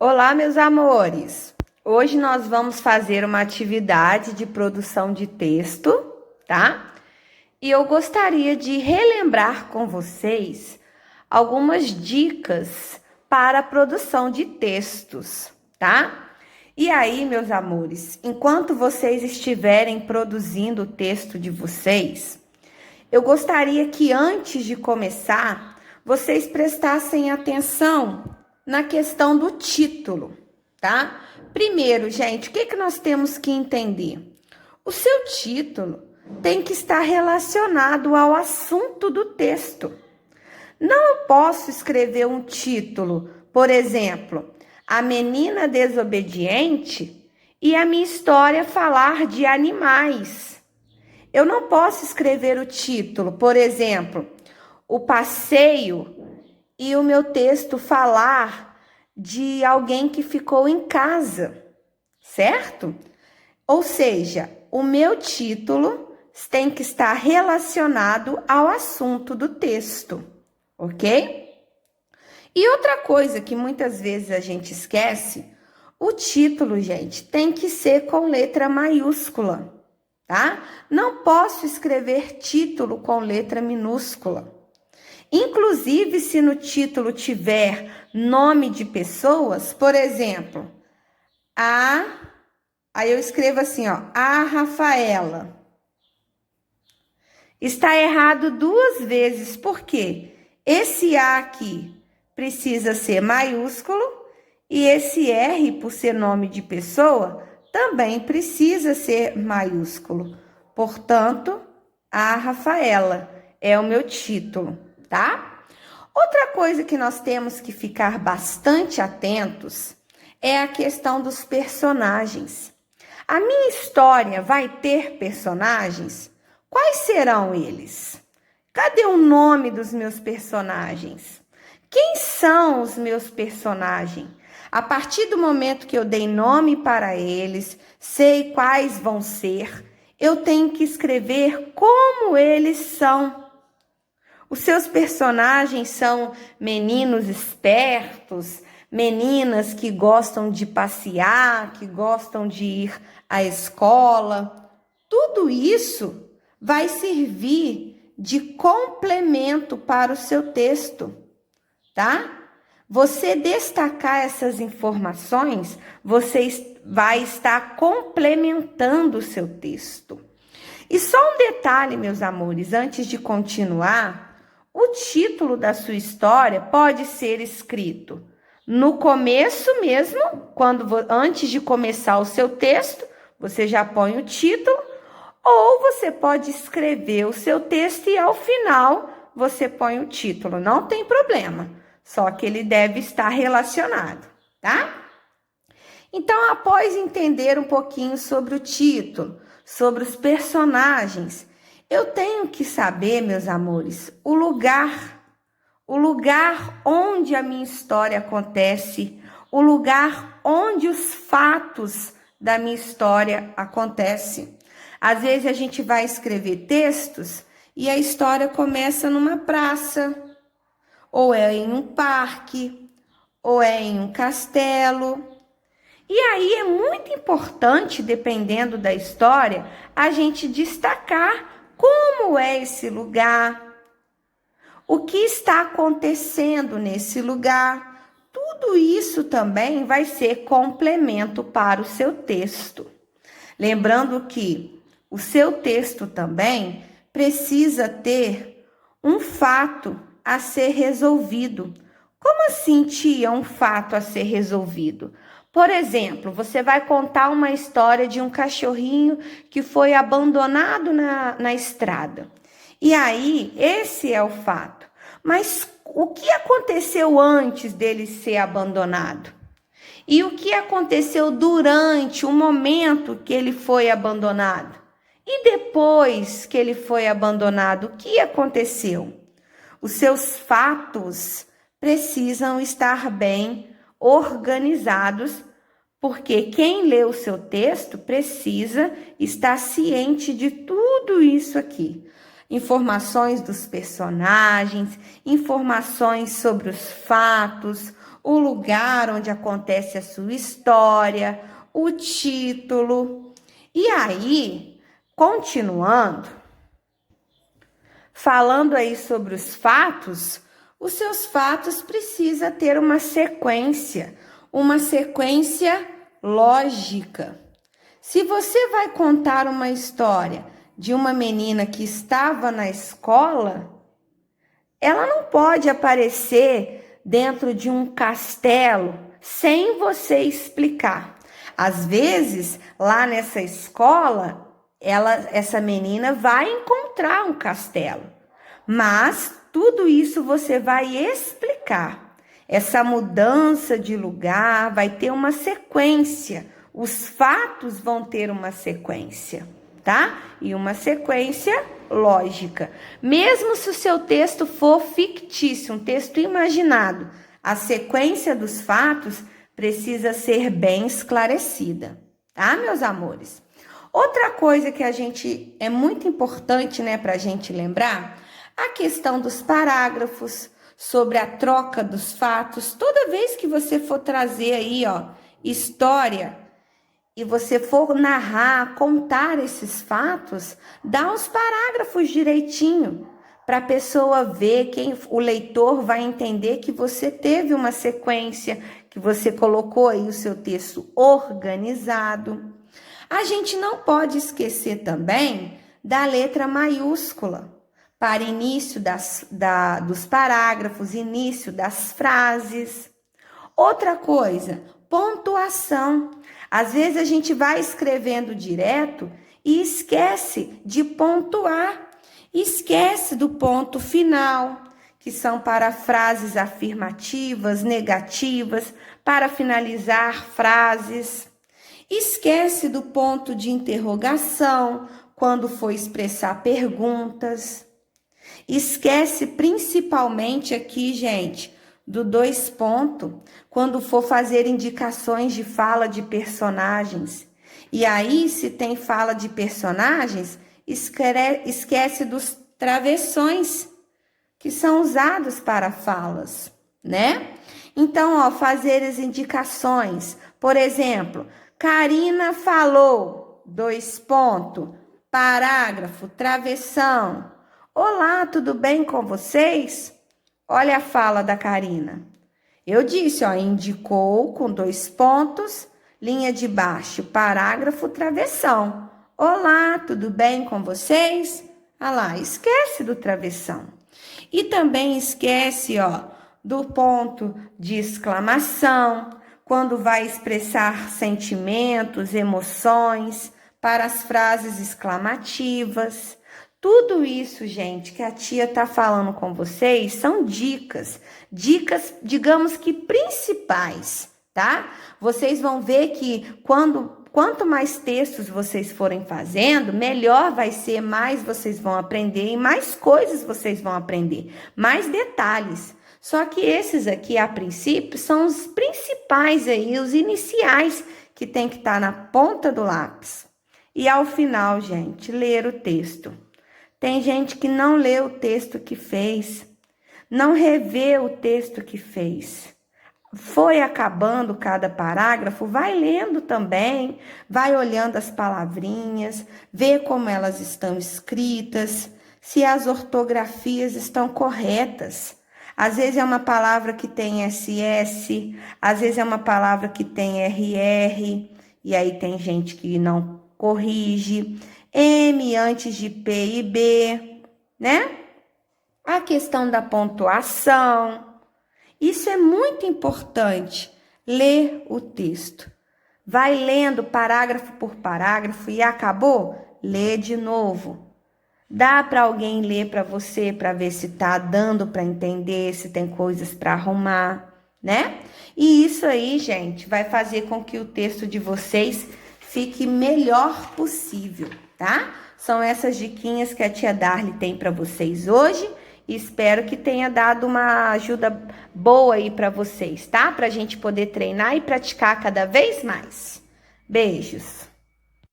Olá, meus amores! Hoje nós vamos fazer uma atividade de produção de texto, tá? E eu gostaria de relembrar com vocês algumas dicas para a produção de textos, tá? E aí, meus amores, enquanto vocês estiverem produzindo o texto de vocês, eu gostaria que antes de começar, vocês prestassem atenção na questão do título, tá? Primeiro, gente, o que nós temos que entender? O seu título tem que estar relacionado ao assunto do texto. Não posso escrever um título, por exemplo, A Menina Desobediente, e a minha história falar de animais. Eu não posso escrever o título, por exemplo, O Passeio, e o meu texto falar de alguém que ficou em casa, certo? Ou seja, o meu título tem que estar relacionado ao assunto do texto, ok? E outra coisa que muitas vezes a gente esquece, o título, gente, tem que ser com letra maiúscula, tá? Não posso escrever título com letra minúscula. Inclusive, se no título tiver nome de pessoas, por exemplo, aí eu escrevo assim, ó, a Rafaela. Está errado duas vezes, por quê? Esse A aqui precisa ser maiúsculo e esse R, por ser nome de pessoa, também precisa ser maiúsculo. Portanto, a Rafaela é o meu título, tá? Outra coisa que nós temos que ficar bastante atentos é a questão dos personagens. A minha história vai ter personagens? Quais serão eles? Cadê o nome dos meus personagens? Quem são os meus personagens? A partir do momento que eu dei nome para eles, sei quais vão ser, eu tenho que escrever como eles são. Os seus personagens são meninos espertos, meninas que gostam de passear, que gostam de ir à escola. Tudo isso vai servir de complemento para o seu texto, tá? Você destacar essas informações, você vai estar complementando o seu texto. E só um detalhe, meus amores, antes de continuar, o título da sua história pode ser escrito no começo mesmo, antes de começar o seu texto, você já põe o título, ou você pode escrever o seu texto e ao final você põe o título, não tem problema, só que ele deve estar relacionado, tá? Então, após entender um pouquinho sobre o título, sobre os personagens, eu tenho que saber, meus amores, o lugar onde a minha história acontece, o lugar onde os fatos da minha história acontecem. Às vezes a gente vai escrever textos e a história começa numa praça, ou é em um parque, ou é em um castelo. E aí é muito importante, dependendo da história, a gente destacar como é esse lugar, o que está acontecendo nesse lugar. Tudo isso também vai ser complemento para o seu texto. Lembrando que o seu texto também precisa ter um fato a ser resolvido. Como assim, tia, um fato a ser resolvido? Por exemplo, você vai contar uma história de um cachorrinho que foi abandonado na estrada. E aí, esse é o fato. Mas o que aconteceu antes dele ser abandonado? E o que aconteceu durante o momento que ele foi abandonado? E depois que ele foi abandonado, o que aconteceu? Os seus fatos precisam estar bem organizados, porque quem lê o seu texto precisa estar ciente de tudo isso aqui. Informações dos personagens, informações sobre os fatos, o lugar onde acontece a sua história, o título. E aí, continuando, falando aí sobre os seus fatos precisam ter uma sequência lógica. Se você vai contar uma história de uma menina que estava na escola, ela não pode aparecer dentro de um castelo sem você explicar. Às vezes, lá nessa escola, essa menina vai encontrar um castelo, mas tudo isso você vai explicar. Essa mudança de lugar vai ter uma sequência, os fatos vão ter uma sequência, tá? E uma sequência lógica. Mesmo se o seu texto for fictício, um texto imaginado, a sequência dos fatos precisa ser bem esclarecida, tá, meus amores? Outra coisa que é muito importante, né, pra gente lembrar, a questão dos parágrafos, sobre a troca dos fatos. Toda vez que você for trazer aí, história, e você for narrar, contar esses fatos, dá os parágrafos direitinho, para a pessoa ver, o leitor vai entender que você teve uma sequência, que você colocou aí o seu texto organizado. A gente não pode esquecer também da letra maiúscula, para início dos parágrafos, início das frases. Outra coisa, pontuação. Às vezes a gente vai escrevendo direto e esquece de pontuar. Esquece do ponto final, que são para frases afirmativas, negativas, para finalizar frases. Esquece do ponto de interrogação, quando for expressar perguntas. Esquece principalmente aqui, gente, do 2 pontos, quando for fazer indicações de fala de personagens. E aí, se tem fala de personagens, esquece dos travessões, que são usados para falas, né? Então, fazer as indicações. Por exemplo, Karina falou, 2 pontos, parágrafo, travessão. Olá, tudo bem com vocês? Olha a fala da Karina. Eu disse, indicou com 2 pontos, linha de baixo, parágrafo, travessão. Olá, tudo bem com vocês? Ah lá, esquece do travessão. E também esquece, do ponto de exclamação, quando vai expressar sentimentos, emoções, para as frases exclamativas. Tudo isso, gente, que a tia tá falando com vocês são dicas, digamos que principais, tá? Vocês vão ver que quanto mais textos vocês forem fazendo, melhor vai ser, mais vocês vão aprender e mais coisas vocês vão aprender, mais detalhes. Só que esses aqui, a princípio, são os principais aí, os iniciais que tem que estar na ponta do lápis. E ao final, gente, ler o texto. Tem gente que não lê o texto que fez, não revê o texto que fez. Foi acabando cada parágrafo, vai lendo também, vai olhando as palavrinhas, vê como elas estão escritas, se as ortografias estão corretas. Às vezes é uma palavra que tem SS, às vezes é uma palavra que tem RR, e aí tem gente que não corrige. M antes de P e B, né? A questão da pontuação. Isso é muito importante, ler o texto. Vai lendo parágrafo por parágrafo e acabou? Lê de novo. Dá para alguém ler para você, para ver se tá dando para entender, se tem coisas para arrumar, né? E isso aí, gente, vai fazer com que o texto de vocês fique melhor possível, tá? São essas diquinhas que a tia Darly tem para vocês hoje. E espero que tenha dado uma ajuda boa aí para vocês, tá? Pra gente poder treinar e praticar cada vez mais. Beijos!